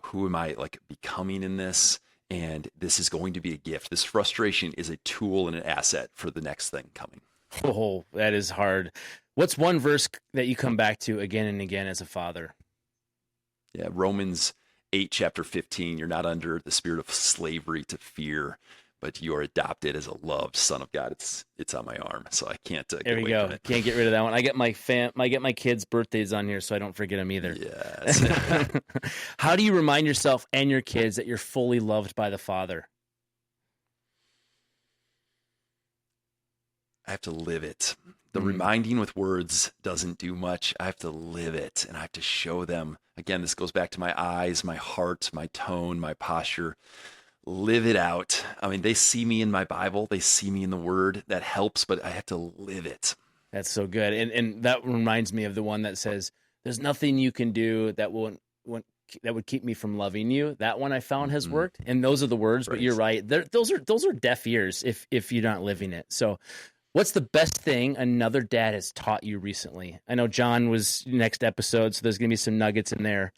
who am I like becoming in this? And this is going to be a gift. This frustration is a tool and an asset for the next thing coming. Oh, that is hard. What's one verse that you come back to again and again as a father? Yeah, Romans 8, chapter 15. You're not under the spirit of slavery to fear, but you are adopted as a loved son of God. It's on my arm, so I can't get there we away go. from it. Can't get rid of that one. I get my kids' birthdays on here, so I don't forget them either. Yes. How do you remind yourself and your kids that you're fully loved by the Father? I have to live it. The reminding with words doesn't do much. I have to live it, and I have to show them. Again, this goes back to my eyes, my heart, my tone, my posture. Live it out. I mean, they see me in my Bible. They see me in the Word. That helps, but I have to live it. That's so good. And that reminds me of the one that says, there's nothing you can do that that would keep me from loving you. That one I found has worked. And those are the words, but you're right. Those are deaf ears if you're not living it. So what's the best thing another dad has taught you recently? I know John was next episode, so there's going to be some nuggets in there.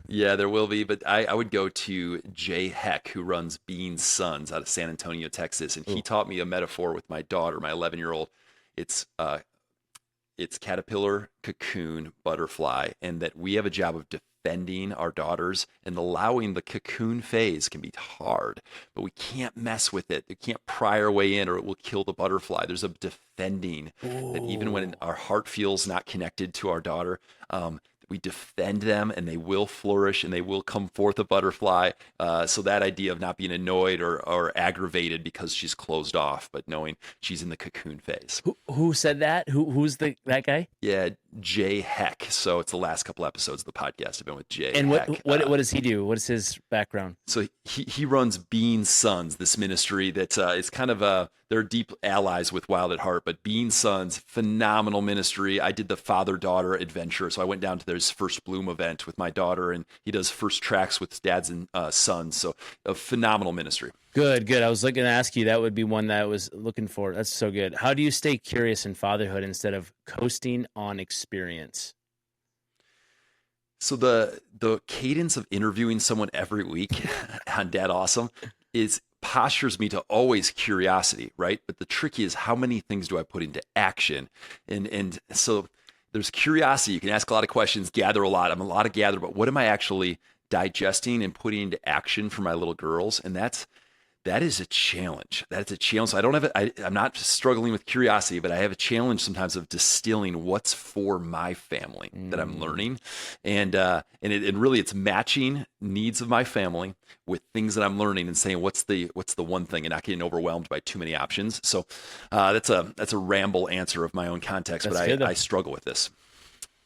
Yeah, there will be, but I would go to Jay Heck, who runs Bean's Sons out of San Antonio, Texas, and he taught me a metaphor with my daughter, my 11-year-old. It's caterpillar, cocoon, butterfly, and that we have a job of defending our daughters, and allowing the cocoon phase can be hard, but we can't mess with it. We can't pry our way in, or it will kill the butterfly. There's a defending that even when our heart feels not connected to our daughter, we defend them, and they will flourish, and they will come forth a butterfly. So that idea of not being annoyed or aggravated because she's closed off, but knowing she's in the cocoon phase. Who said that? Who's that guy? Yeah, Jay Heck. So it's the last couple episodes of the podcast have been with Jay. And Heck. what does he do? What is his background? So he runs Bean's Sons, this ministry that is kind of they're deep allies with Wild at Heart, but Bean's Sons, phenomenal ministry. I did the father-daughter adventure, so I went down to their First Bloom event with my daughter, and he does first tracks with dads and sons. So a phenomenal ministry. Good. I was looking to ask you, that would be one that I was looking for. That's so good. How do you stay curious in fatherhood instead of coasting on experience? So the cadence of interviewing someone every week on Dad Awesome postures me to always curiosity, right? But the trick is, how many things do I put into action? And so there's curiosity. You can ask a lot of questions, gather a lot. I'm a lot of gather, but what am I actually digesting and putting into action for my little girls? And that is a challenge. That's a challenge. So I'm not struggling with curiosity, but I have a challenge sometimes of distilling what's for my family that I'm learning. And really it's matching needs of my family with things that I'm learning and saying, what's the one thing, and not getting overwhelmed by too many options. So that's a ramble answer of my own context, that's but I struggle with this.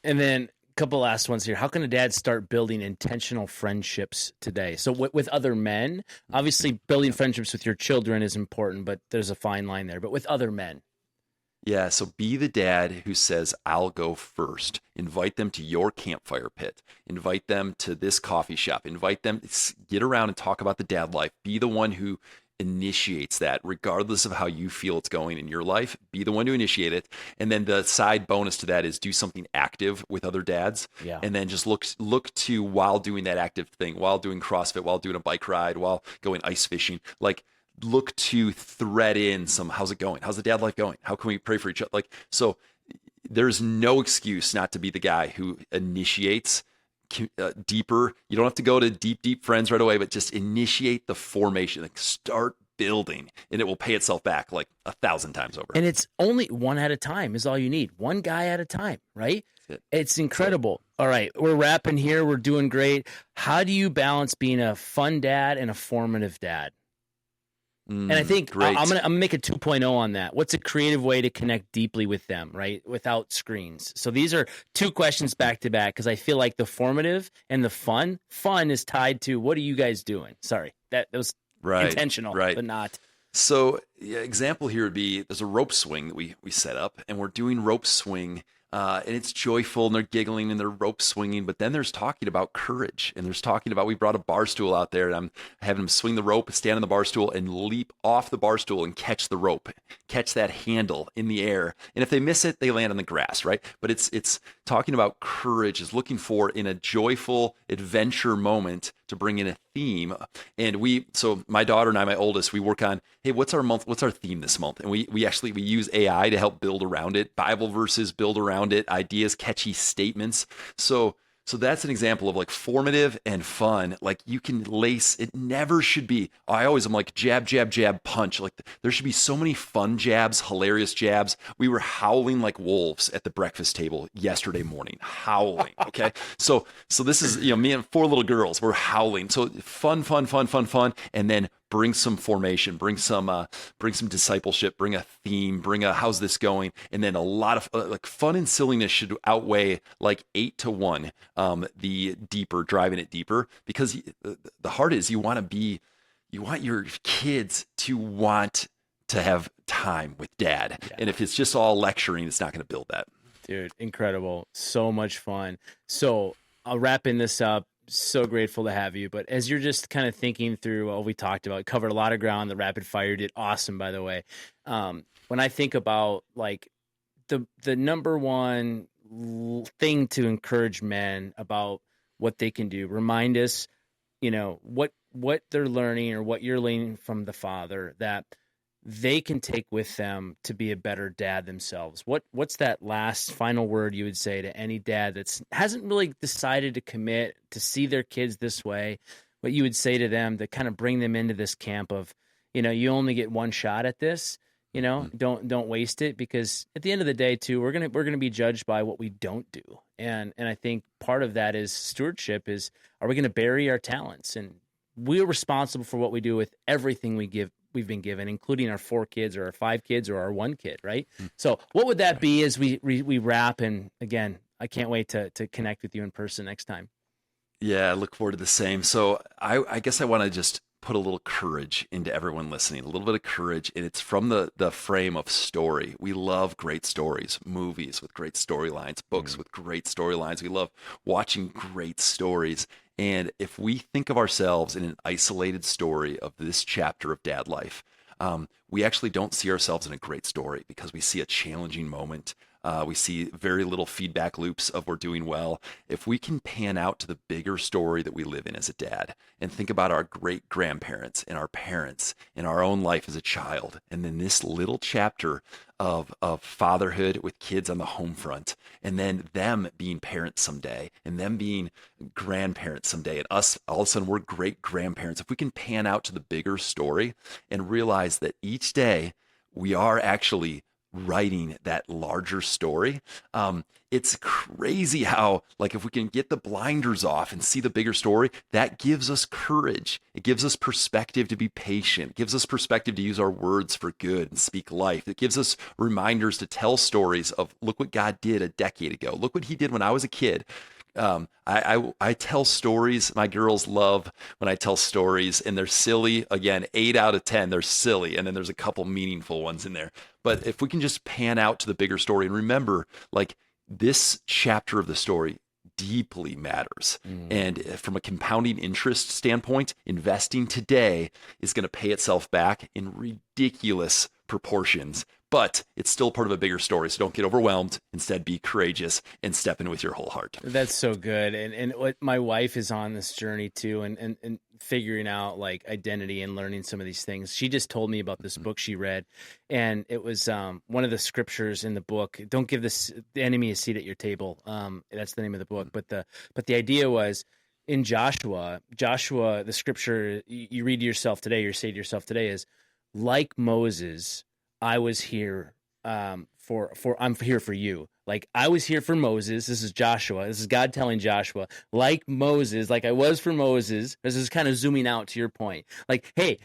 And then couple last ones here. How can a dad start building intentional friendships today? So with other men, obviously building friendships with your children is important, but there's a fine line there. But with other men. Yeah, so be the dad who says, I'll go first. Invite them to your campfire pit. Invite them to this coffee shop. Invite them, get around and talk about the dad life. Be the one who initiates that, regardless of how you feel it's going in your life. Be the one to initiate it. And then the side bonus to that is do something active with other dads. Yeah. And then just look to, while doing that active thing, while doing CrossFit, while doing a bike ride, while going ice fishing, look to thread in some, how's it going? How's the dad life going? How can we pray for each other? So there's no excuse not to be the guy who initiates deeper. You don't have to go to deep friends right away, but just initiate the formation, start building, and it will pay itself back 1,000 times over. And it's only one at a time is all you need. One guy at a time, right? It's incredible. All right, we're wrapping here. We're doing great. How do you balance being a fun dad and a formative dad? And I think I'm gonna make a 2.0 on that. What's a creative way to connect deeply with them, right? Without screens. So these are two questions back to back, because I feel like the formative and the fun is tied to, what are you guys doing? Sorry, that was intentional, but not. So example here would be, there's a rope swing that we set up, and we're doing rope swing. And it's joyful, and they're giggling and they're rope swinging, but then there's talking about courage, and there's talking about, we brought a bar stool out there, and I'm having them swing the rope, stand on the bar stool, and leap off the bar stool and catch the rope, catch that handle in the air. And if they miss it, they land on the grass, right? But it's talking about courage, is looking for, in a joyful adventure moment, to bring in a theme. And so my daughter and I, my oldest, we work on, hey, what's our theme this month? And we use AI to help build around it, Bible verses, build around it, ideas, catchy statements. So that's an example of formative and fun. You can lace, it never should be, I'm jab, jab, jab, punch. There should be so many fun jabs, hilarious jabs. We were howling like wolves at the breakfast table yesterday morning, howling. Okay. So this is, me and 4 little girls, we're howling. So fun. And then bring some formation, bring some discipleship, bring a theme, bring a how's this going, and then a lot of like fun and silliness should outweigh like 8-1 the deeper, driving it deeper, because the heart is you want your kids to want to have time with dad. Yeah. And if it's just all lecturing, it's not going to build that. Dude, incredible. So much fun. So I'll wrapping this up. So grateful to have you. But as you're just kind of thinking through what we talked about, covered a lot of ground. The rapid fire did awesome, by the way. When I think about like the number one thing to encourage men about what they can do, remind us, what they're learning or what you're learning from the Father that they can take with them to be a better dad themselves. What's that last final word you would say to any dad that hasn't really decided to commit to see their kids this way? What you would say to them to kind of bring them into this camp of, you only get one shot at this, don't waste it, because at the end of the day too, we're going to be judged by what we don't do. And I think part of that is stewardship is, are we going to bury our talents? And we're responsible for what we do with everything we've been given, including our 4 kids or our 5 kids or our 1 kid, right? So what would that be as we wrap? And again, I can't wait to connect with you in person next time. Yeah, I look forward to the same. So I guess I want to just put a little courage into everyone listening, a little bit of courage. And it's from the frame of story. We love great stories, movies with great storylines, books with great storylines. We love watching great stories. And if we think of ourselves in an isolated story of this chapter of dad life, we actually don't see ourselves in a great story because we see a challenging moment. We see very little feedback loops of we're doing well. If we can pan out to the bigger story that we live in as a dad and think about our great grandparents and our parents and our own life as a child, and then this little chapter of fatherhood with kids on the home front, and then them being parents someday and them being grandparents someday, and us, all of a sudden we're great grandparents. If we can pan out to the bigger story and realize that each day we are actually writing that larger story, it's crazy how, like, if we can get the blinders off and see the bigger story, that gives us courage. It gives us perspective to be patient. It gives us perspective to use our words for good and speak life. It gives us reminders to tell stories of, look what God did a decade ago. Look what he did when I was a kid. I tell stories. My girls love when I tell stories, and they're silly. Again, 8 out of 10, they're silly. And then there's a couple meaningful ones in there. But if we can just pan out to the bigger story and remember, like, this chapter of the story deeply matters. And from a compounding interest standpoint, investing today is going to pay itself back in ridiculous proportions. But it's still part of a bigger story. So don't get overwhelmed. Instead, be courageous and step in with your whole heart. That's so good. And what my wife is on this journey too, and figuring out like identity and learning some of these things. She just told me about this book she read, and it was one of the scriptures in the book. Don't give the enemy a seat at your table. That's the name of the book. But the idea was in Joshua, the scripture you read to yourself today, or say to yourself today is, like Moses, I was here I'm here for you. Like I was here for Moses. This is Joshua. This is God telling Joshua, like Moses, like I was for Moses. This is kind of zooming out to your point. Like, hey,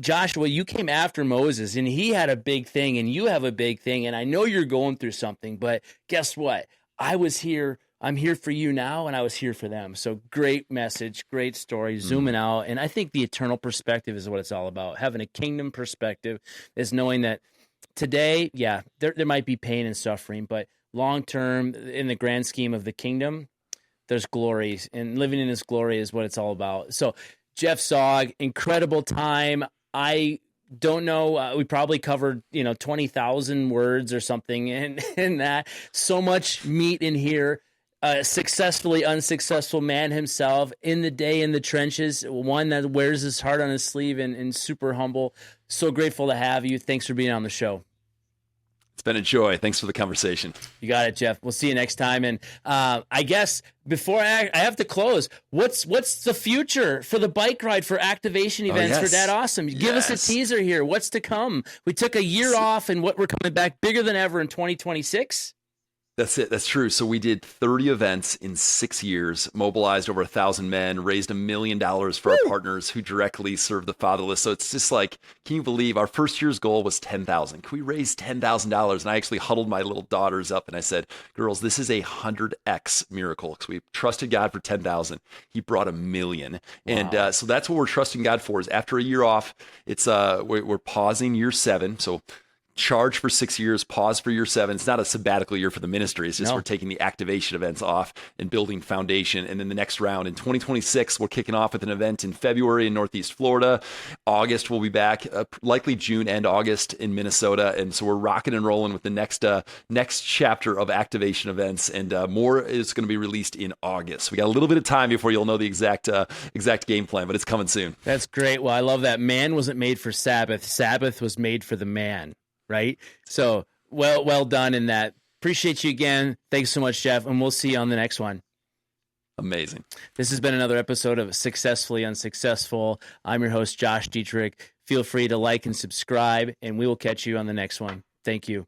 Joshua, you came after Moses and he had a big thing and you have a big thing. And I know you're going through something, but guess what? I was here. I'm here for you now, and I was here for them. So great message, great story, zooming out. And I think the eternal perspective is what it's all about. Having a kingdom perspective is knowing that today, yeah, there might be pain and suffering, but long-term, in the grand scheme of the kingdom, there's glory, and living in this glory is what it's all about. So Jeff Zaugg, incredible time. I don't know. We probably covered, 20,000 words or something in that. So much meat in here. Successfully unsuccessful man himself, in the day, in the trenches, one that wears his heart on his sleeve and super humble. So grateful to have you. Thanks for being on the show. It's been a joy. Thanks for the conversation. You got it, Jeff. We'll see you next time. And I guess before I have to close, what's the future for the bike ride for activation events for Dad Awesome? Give us a teaser here. What's to come? We took a year off, and we're coming back bigger than ever in 2026. That's it. That's true. So we did 30 events in 6 years, mobilized over 1,000 men, raised $1 million for our partners who directly serve the fatherless. So it's just like, can you believe our first year's goal was 10,000? Can we raise $10,000? And I actually huddled my little daughters up and I said, girls, this is a 100x miracle because we trusted God for 10,000. He brought $1 million. Wow. And so that's what we're trusting God for is after a year off, it's we're pausing year 7. So charge for 6 years, pause for year 7. It's not a sabbatical year for the ministry. It's just we're taking the activation events off and building foundation. And then the next round in 2026, we're kicking off with an event in February in Northeast Florida. August, we'll be back, likely June and August in Minnesota. And so we're rocking and rolling with the next chapter of activation events. And more is going to be released in August. We got a little bit of time before you'll know the exact game plan, but it's coming soon. That's great. Well, I love that. Man wasn't made for Sabbath. Sabbath was made for the man. Right. So well done in that. Appreciate you again. Thanks so much, Jeff. And we'll see you on the next one. Amazing. This has been another episode of Successfully Unsuccessful. I'm your host, Josh Dietrich. Feel free to like and subscribe, and we will catch you on the next one. Thank you.